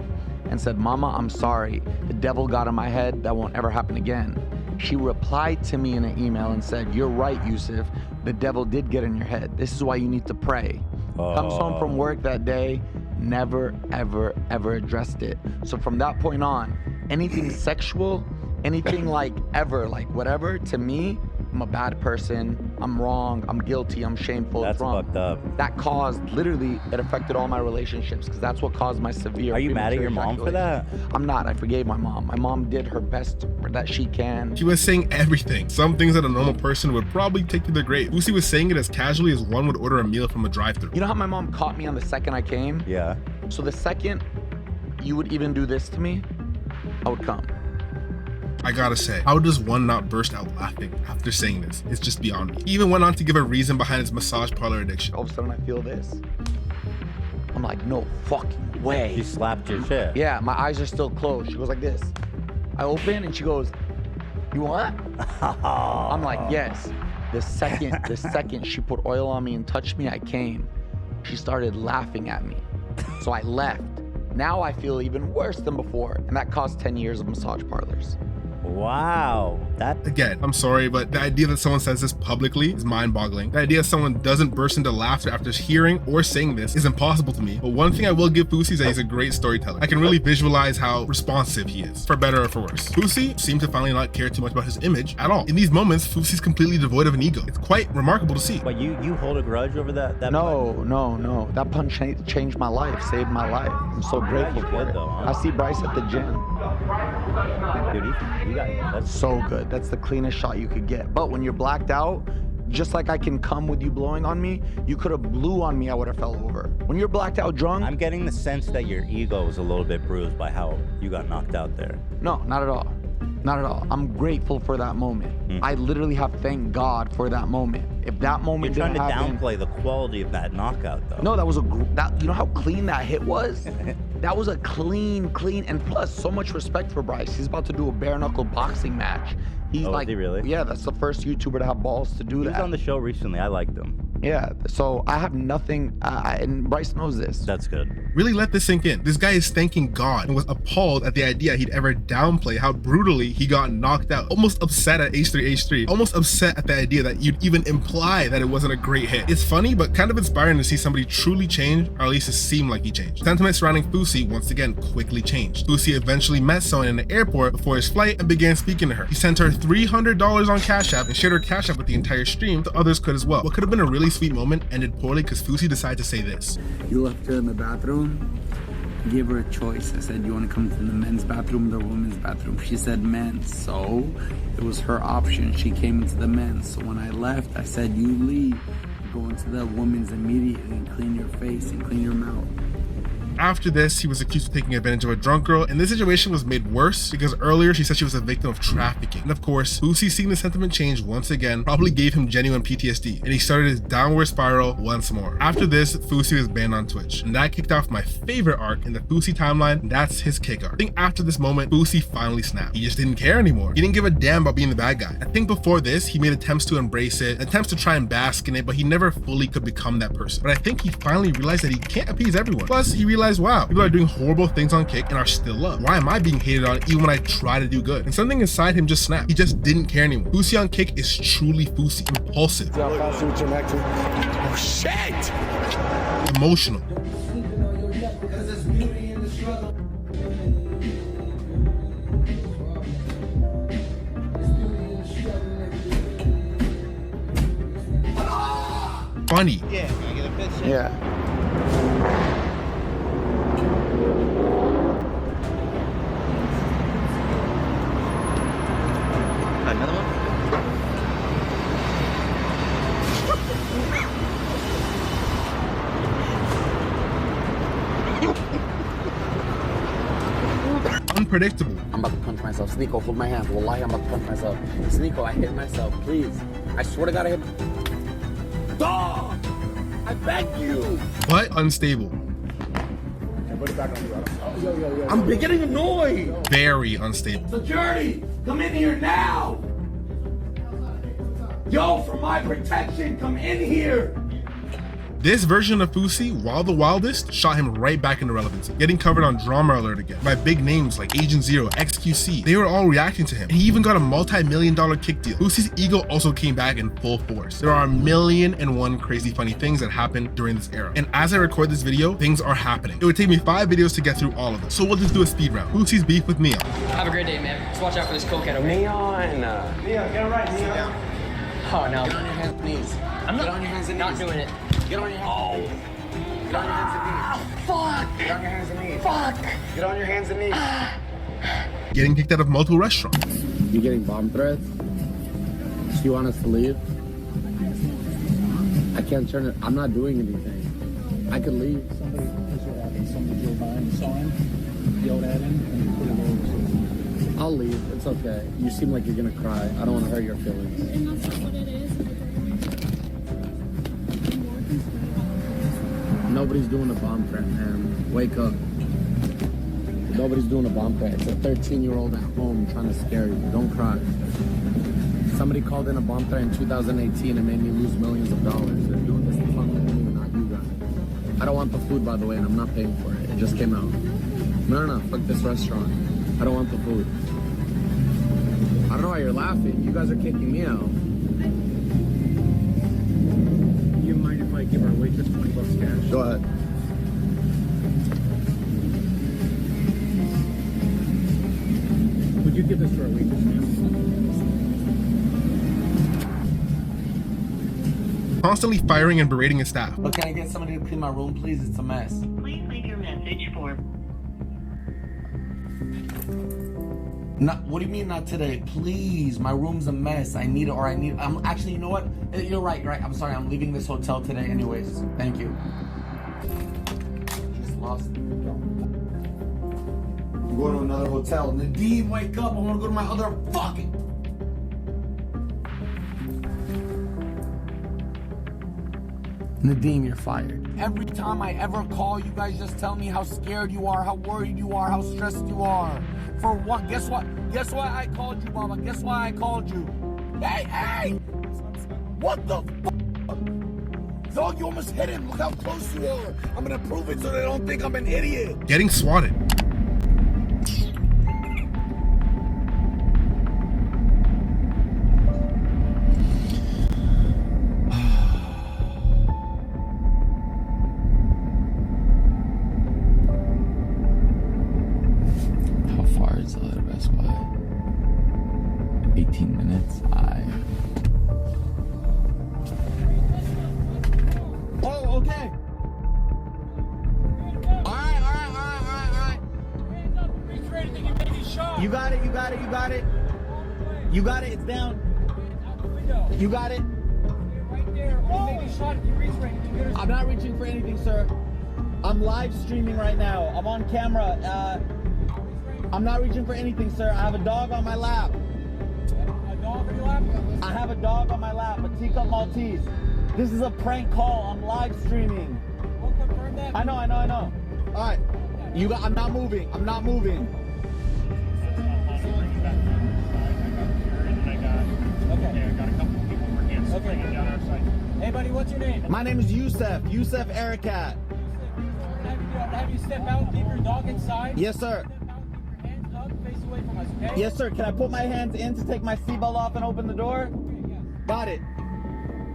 and said, Mama, I'm sorry. The devil got in my head. That won't ever happen again. She replied to me in an email and said, you're right, Yusuf. The devil did get in your head. This is why you need to pray. Comes home from work that day, never, ever, ever addressed it. So from that point on, anything sexual, anything like ever, like whatever, to me, I'm a bad person, I'm wrong, I'm guilty, I'm shameful. That's fucked up. That caused, literally, it affected all my relationships because that's what caused my severe. Are you mad at your mom for that? I'm not, I forgave my mom. My mom did her best that she can. She was saying everything, some things that a normal person would probably take to their grave. Fousey was saying it as casually as one would order a meal from a drive-thru. You know how my mom caught me on the second I came? Yeah. So the second you would even do this to me, I would come. I gotta say, how does one not burst out laughing after saying this? It's just beyond me. He even went on to give a reason behind his massage parlor addiction. All of a sudden I feel this. I'm like, no fucking way. She slapped your shit. Yeah, my eyes are still closed. She goes like this. I open and she goes, you what? I'm like, yes. The second she put oil on me and touched me, I came. She started laughing at me. So I left. Now I feel even worse than before. And that caused 10 years of massage parlors. Wow. Again, I'm sorry, but the idea that someone says this publicly is mind-boggling. The idea that someone doesn't burst into laughter after hearing or saying this is impossible to me. But one thing I will give Fousey is that he's a great storyteller. I can really visualize how responsive he is, for better or for worse. Fousey seemed to finally not care too much about his image at all. In these moments, Fousey's completely devoid of an ego. It's quite remarkable to see. But you hold a grudge over that No. That punch changed my life, saved my life. I'm so grateful for it. Though, huh? I see Bryce at the gym. Dude, that's so good. That's the cleanest shot you could get. But when you're blacked out, just like I can come with you blowing on me, you could have blew on me, I would have fell over. When you're blacked out drunk... I'm getting the sense that your ego is a little bit bruised by how you got knocked out there. No, not at all. Not at all. I'm grateful for that moment. I literally have thanked God for that moment. If that moment You're trying didn't to happen, downplay the quality of that knockout, though. No, that was you know how clean that hit was? That was a clean, and plus so much respect for Bryce. He's about to do a bare knuckle boxing match. He's is he really? Yeah, that's the first YouTuber to have balls to do that. He was on the show recently. I liked him. Yeah, so I have nothing, and Bryce knows this. That's good. Really let this sink in. This guy is thanking God and was appalled at the idea he'd ever downplay how brutally he got knocked out. Almost upset at H3H3. Almost upset at the idea that you'd even imply that it wasn't a great hit. It's funny, but kind of inspiring to see somebody truly change, or at least it seemed like he changed. Sentiment surrounding Fousey once again quickly changed. Fousey eventually met someone in the airport before his flight and began speaking to her. He sent her $300 on Cash App and shared her Cash App with the entire stream so others could as well. What could have been a really sweet moment ended poorly because Fousey decided to say this. You left her in the bathroom, gave her a choice. I said, you want to come to the men's bathroom or the women's bathroom? She said men's, so it was her option. She came into the men's. So when I left, I said, you leave. Go into the women's immediately and clean your face and clean your mouth. After this, he was accused of taking advantage of a drunk girl, and this situation was made worse because earlier she said she was a victim of trafficking. And of course, Fousey seeing the sentiment change once again probably gave him genuine PTSD, and he started his downward spiral once more. After this, Fousey was banned on Twitch, and that kicked off my favorite arc in the Fousey timeline, and that's his kick arc. I think after this moment, Fousey finally snapped. He just didn't care anymore. He didn't give a damn about being the bad guy. I think before this, he made attempts to embrace it, attempts to try and bask in it, but he never fully could become that person. But I think he finally realized that he can't appease everyone. Plus, he realized, wow, people are doing horrible things on Kick and are still loved. Why am I being hated on even when I try to do good? And something inside him just snapped. He just didn't care anymore. Fousey on Kick is truly Fousey. Impulsive. Oh shit! Emotional. Funny. Yeah, can I get a picture? Yeah. Another one? Unpredictable. I'm about to punch myself. Sneeko, hold my hand. Wallahi, I'm about to punch myself. Sneeko, I hit myself. Please. I swear to God, I hit... Dog! I beg you! But unstable. I'm getting annoyed! Very unstable. Security! Come in here now! Yo, for my protection, come in here! This version of Fousey, while the wildest, shot him right back into relevancy, getting covered on Drama Alert again by big names like Agent Zero, XQC. They were all reacting to him, and he even got a multi-million-dollar kick deal. Fousey's ego also came back in full force. There are 1,000,001 crazy funny things that happened during this era, and as I record this video, things are happening. It would take me 5 videos to get through all of them, so we'll just do a speed round. Fousey's beef with Neon. Have a great day, man. Just watch out for this cokehead over here. Neon! Neon, get on right, Neon. Oh, no. Get on your hands and knees. I'm Get on your hands and not knees. doing it. Get on your hands and knees. Get on your hands and knees. Fuck! Get on your hands and knees. Fuck! Get on your hands and knees. Getting kicked out of multiple restaurants. You getting bomb threats? Do you want us to leave? I can't turn it. I'm not doing anything. I could leave. Somebody drove by and saw him, yelled at him, and put him over. I'll leave. It's okay. You seem like you're gonna cry. I don't want to hurt your feelings. And that's not what it is. Nobody's doing a bomb threat, man. Wake up. Nobody's doing a bomb threat. It's a 13-year-old at home trying to scare you. Don't cry. Somebody called in a bomb threat in 2018 and made me lose millions of dollars. They're doing this to fuck with me, not you guys. I don't want the food, by the way, and I'm not paying for it. It just came out. No, fuck this restaurant. I don't want the food. I don't know why you're laughing. You guys are kicking me out. You mind if I give our waitress $20 cash? Go ahead. Would you give this to our waitress, ma'am? Constantly firing and berating his staff. But can I get somebody to clean my room, please? It's a mess. Please leave your message for... Not, what do you mean not today? Please, my room's a mess. I need it, or I'm actually, you know what? You're right. I'm sorry. I'm leaving this hotel today anyways. Thank you. Just lost it. I'm going to another hotel. Nadeem, wake up. I want to go to my other fucking... Nadeem, you're fired. Every time I ever call, you guys just tell me how scared you are, how worried you are, how stressed you are. For what? Guess what? Guess why I called you, Baba? Guess why I called you? Hey! What the fuck? Dog, you almost hit him. Look how close you are. I'm gonna prove it so they don't think I'm an idiot. Getting swatted. How far is the Best Buy? 18 minutes. Oh, okay. All right. You got it. You got it. It's down. You got it. I'm not reaching for anything, sir. I'm live streaming right now. I'm on camera. I'm not reaching for anything, sir. I have a dog on my lap. A dog on your lap? I have a dog on my lap, a teacup Maltese. This is a prank call. I'm live streaming. We'll confirm that. I know. All right. I'm not moving. Okay. I got a couple people working on down our side. Hey, buddy, what's your name? My name is Yusef Ericat. Have you step out, leave your dog inside? Yes, sir. Hands up, face away from us, okay? Yes, sir. Can I put my hands in to take my seatbelt off and open the door? Got it.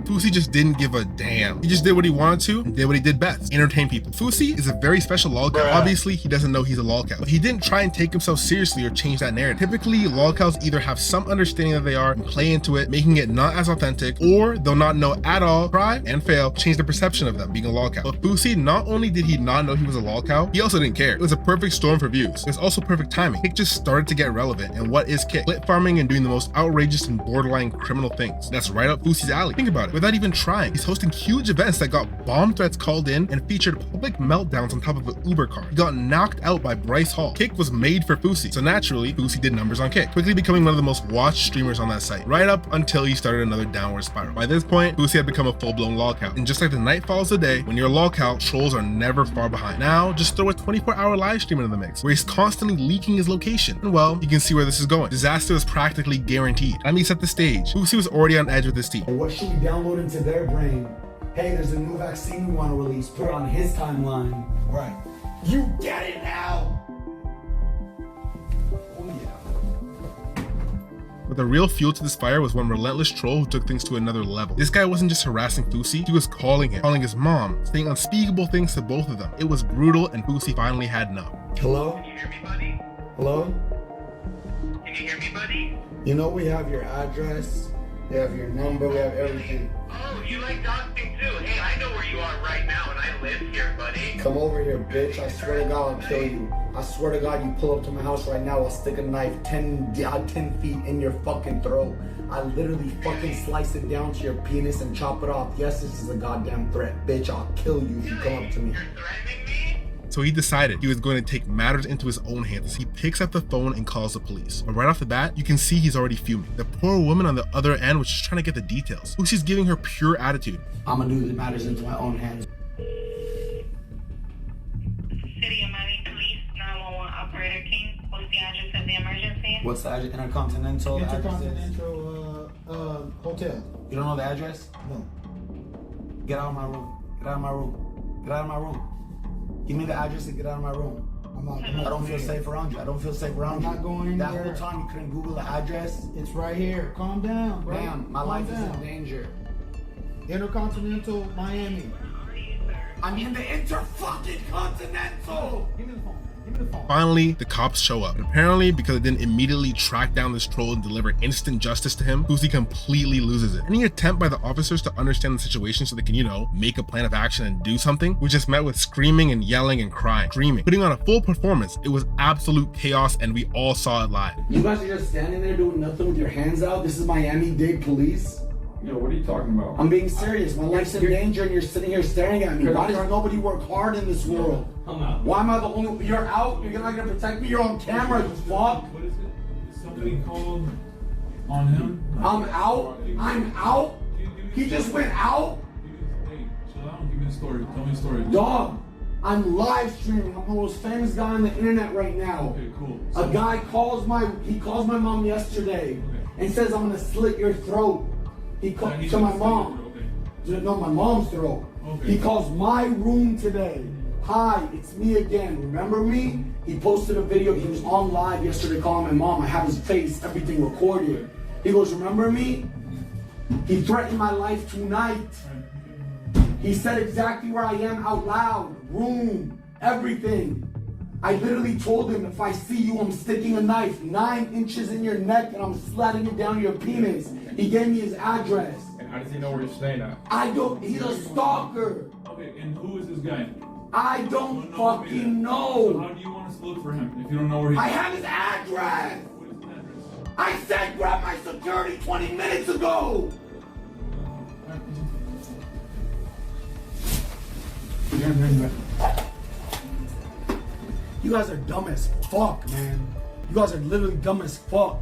Fousey just didn't give a damn. He just did what he wanted to and did what he did best, entertain people. Fousey is a very special lolcow. Obviously, he doesn't know he's a lolcow, but he didn't try and take himself seriously or change that narrative. Typically, lolcows either have some understanding that they are and play into it, making it not as authentic, or they'll not know at all, try and fail, change the perception of them being a lolcow. But Fousey, not only did he not know he was a lolcow, he also didn't care. It was a perfect storm for views. It was also perfect timing. Kick just started to get relevant, and what is Kick? Clit farming and doing the most outrageous and borderline criminal things. That's right up Fousey's alley. Think about it. Without even trying, he's hosting huge events that got bomb threats called in and featured public meltdowns on top of an Uber car. He got knocked out by Bryce Hall. Kick was made for Fousey, so naturally, Fousey did numbers on Kick, quickly becoming one of the most watched streamers on that site, right up until he started another downward spiral. By this point, Fousey had become a full-blown lolcow, and just like the night follows the day, when you're a lolcow, trolls are never far behind. Now, just throw a 24-hour live stream into the mix, where he's constantly leaking his location, and well, you can see where this is going. Disaster is practically guaranteed. Let me set the stage. Fousey was already on edge with his team. What should we download into their brain? Hey, there's a new vaccine we want to release. Put it on his timeline. Right. You get it now! Oh yeah. But the real fuel to this fire was one relentless troll who took things to another level. This guy wasn't just harassing Fousey, he was calling his mom, saying unspeakable things to both of them. It was brutal, and Fousey finally had enough. Hello? Can you hear me, buddy? Hello? Can you hear me, buddy? You know we have your address, we have your number, we have everything. Oh, you like dancing too? Hey, I know where you are right now, and I live here, buddy. Come over here, bitch. I swear to God, I'll kill you. I swear to God, you pull up to my house right now, I'll stick a knife 10 feet in your fucking throat. I literally fucking slice it down to your penis and chop it off. Yes, this is a goddamn threat. Bitch, I'll kill you if you come up to me. You're threatening me? So he decided he was going to take matters into his own hands. He picks up the phone and calls the police. But right off the bat, you can see he's already fuming. The poor woman on the other end was just trying to get the details. Fousey's giving her pure attitude. I'm gonna do the matters into my own hands. City of Miami Police, 911 operator King. What's the address of the emergency? What's the address? Intercontinental. Intercontinental Hotel. You don't know the address? No. Get out of my room. Get out of my room. Get out of my room. Give me the address and get out of my room. I don't feel safe around you. I don't feel safe around you. I'm not going that anywhere. whole time you couldn't Google the address. It's right here. Calm down, bro. Ma'am, my life is in danger. Intercontinental Miami. I'm in the Intercontinental. Give me the phone. Give me the phone. Finally, the cops show up. And apparently, because it didn't immediately track down this troll and deliver instant justice to him, Fousey completely loses it. Any attempt by the officers to understand the situation so they can, make a plan of action and do something, was just met with screaming and yelling and crying, screaming, putting on a full performance. It was absolute chaos, and we all saw it live. You guys are just standing there doing nothing with your hands out. This is Miami-Dade Police. Yo, what are you talking about? I'm being serious. My life's in danger and you're sitting here staring at me. Why does nobody work hard in this world? Why am I the only... You're out? You're not going to protect me? You're on camera, you fuck. What is it? Somebody called on him? I'm out? I'm out? He just went out? Hey, chill out and give me the story. Tell me the story. Dog, I'm live streaming. I'm the most famous guy on the internet right now. Okay, cool. A guy calls my mom yesterday and says I'm going to slit your throat. He called to my mom. No, my mom's throat. He calls my room today. Hi, it's me again. Remember me? He posted a video. He was on live yesterday calling my mom. I have his face, everything recorded. He goes, remember me? He threatened my life tonight. He said exactly where I am out loud. Room, everything. I literally told him, if I see you, I'm sticking a knife 9 inches in your neck and I'm sliding it down your penis. He gave me his address. And how does he know where you're staying at? He's a stalker. Okay, and who is this guy? I don't fucking know. So how do you want us to look for him if you don't know where he's I have his address. What is his address? I said grab my security 20 minutes ago. You guys are dumb as fuck, man. You guys are literally dumb as fuck.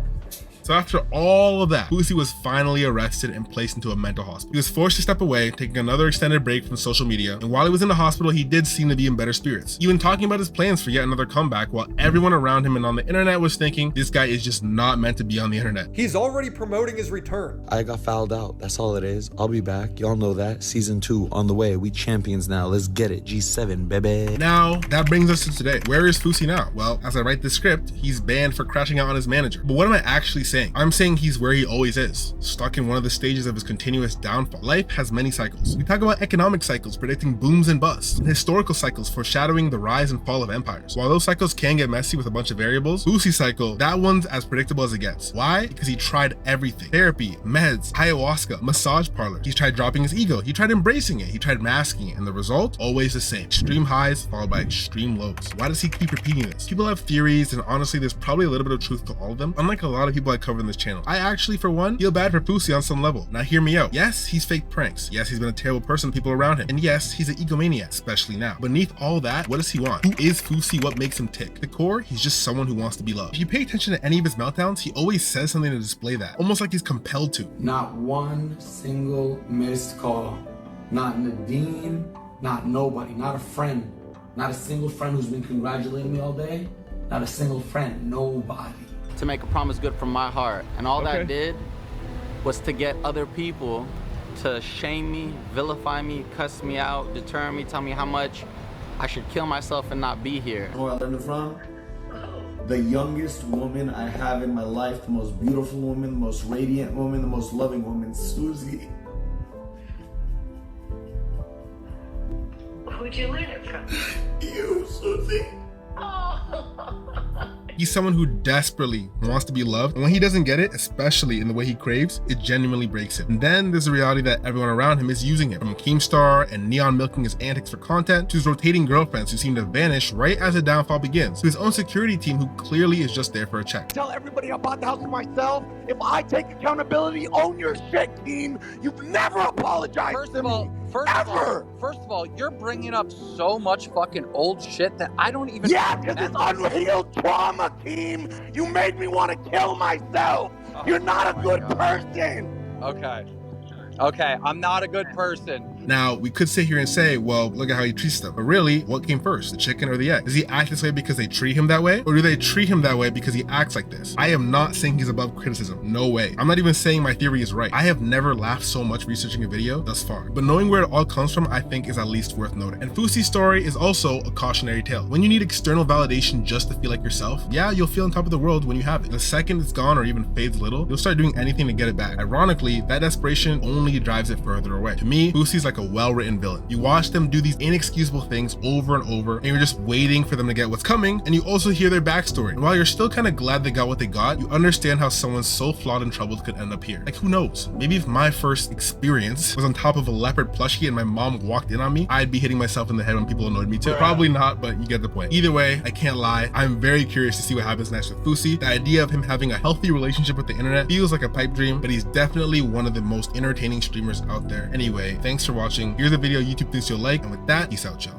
So after all of that, Fousey was finally arrested and placed into a mental hospital. He was forced to step away, taking another extended break from social media, and while he was in the hospital, he did seem to be in better spirits, even talking about his plans for yet another comeback, while everyone around him and on the internet was thinking this guy is just not meant to be on the internet. He's already promoting his return. I got fouled out. That's all it is. I'll be back. Y'all know that. Season 2 on the way. We champions now. Let's get it. G7, baby. Now, that brings us to today. Where is Fousey now? Well, as I write this script, he's banned for crashing out on his manager. But what am I actually saying? I'm saying he's where he always is, stuck in one of the stages of his continuous downfall. Life has many cycles. We talk about economic cycles predicting booms and busts, and historical cycles foreshadowing the rise and fall of empires. While those cycles can get messy with a bunch of variables, Fousey's cycle, that one's as predictable as it gets. Why? Because he tried everything. Therapy, meds, ayahuasca, massage parlor. He's tried dropping his ego. He tried embracing it. He tried masking it. And the result? Always the same. Extreme highs followed by extreme lows. Why does he keep repeating this? People have theories, and honestly, there's probably a little bit of truth to all of them. Unlike a lot of people I cover in this channel, I actually, for one, feel bad for Fousey on some level. Now hear me out. Yes, he's faked pranks. Yes, he's been a terrible person to people around him. And yes, he's an egomaniac, especially now. Beneath all that, what does he want? Who is Fousey? What makes him tick? At the core, he's just someone who wants to be loved. If you pay attention to any of his meltdowns, he always says something to display that, almost like he's compelled to. Not one single missed call. Not Nadine, not nobody, not a friend. Not a single friend who's been congratulating me all day. Not a single friend, nobody. To make a promise good from my heart. And all that did was to get other people to shame me, vilify me, cuss me out, deter me, tell me how much I should kill myself and not be here. Where I learned it from? The youngest woman I have in my life, the most beautiful woman, the most radiant woman, the most loving woman, Susie. Who'd you learn it from? You, Susie. He's someone who desperately wants to be loved, and when he doesn't get it, especially in the way he craves, it genuinely breaks him. And then there's the reality that everyone around him is using him, from Keemstar and Neon milking his antics for content, to his rotating girlfriends who seem to vanish right as the downfall begins, to his own security team who clearly is just there for a check. Tell everybody I'm about the house for myself. If I take accountability, own your shit, team. You've never apologized to me. First of all, you're bringing up so much fucking old shit that I don't even. Yeah, because it's unhealed trauma, Keem. You made me want to kill myself. You're not a good person. Okay, I'm not a good person. Now, we could sit here and say, well, look at how he treats them. But really, what came first, the chicken or the egg? Does he act this way because they treat him that way? Or do they treat him that way because he acts like this? I am not saying he's above criticism. No way. I'm not even saying my theory is right. I have never laughed so much researching a video thus far. But knowing where it all comes from, I think is at least worth noting. And Fousey's story is also a cautionary tale. When you need external validation just to feel like yourself, yeah, you'll feel on top of the world when you have it. The second it's gone or even fades a little, you'll start doing anything to get it back. Ironically, that desperation only drives it further away. To me, Fousey's like a well-written villain. You watch them do these inexcusable things over and over, and you're just waiting for them to get what's coming, and you also hear their backstory. And while you're still kind of glad they got what they got, you understand how someone so flawed and troubled could end up here. Like, who knows? Maybe if my first experience was on top of a leopard plushie and my mom walked in on me, I'd be hitting myself in the head when people annoyed me too. Probably not, but you get the point. Either way, I can't lie, I'm very curious to see what happens next with Fousey. The idea of him having a healthy relationship with the internet feels like a pipe dream, but he's definitely one of the most entertaining streamers out there. Anyway, thanks for watching. Here's a video YouTube thinks you'll like, and with that, peace out, y'all.